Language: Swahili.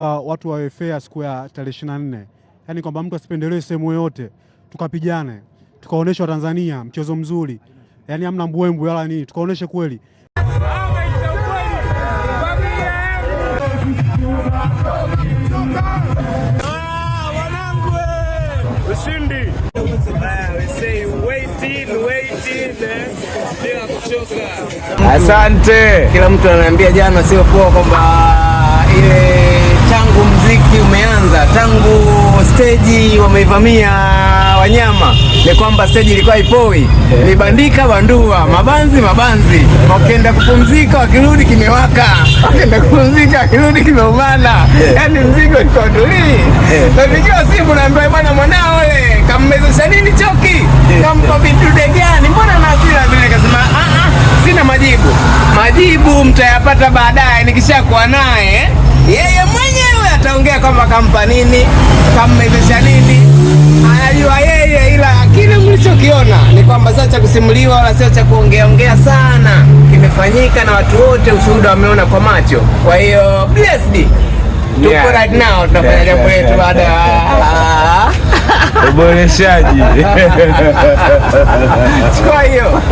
Watu wawe fair siku ya tarehe 24. Yaani kwamba mtu asipendelee sehemu yoyote, tukapigane, tukaonesha Tanzania mchezo mzuri. Yaani hamna mbwembwe wala nini, tukaoneshe kweli. Ushindi. Asante. Kila mtu ananiambia jana sio poa kwamba ile tangu mziki umeanza, tangu stage wameivamia Wanyama, ni kwamba stage ilikuwa ipoi. Ni bandika bandua, mabanzi, wakienda kupumzika wakirudi kimewaka, wakienda kupumzika wakirudi kimeumana. Yaani mzigo ulikuwa tuli. Napigiwa simu naambiwa bwana mwanao yule kammezesha nini choki? Kampa vidude gani? Mbona na hasira vile? Akasema sina majibu mtayapata baadaye nikishakuwa naye. Yeye mwenyewe ataongea kwamba kampa nini, kammezesha nini, anajua yeye, ila kile mlichokiona ni kwamba sio cha kusimuliwa wala sio cha kuongea sana, kimefanyika na watu wote ushuhuda wameona kwa macho. Kwa hiyo blessed tuko right now tunafanya jambo letu baada ya uboreshaji. Kwa hiyo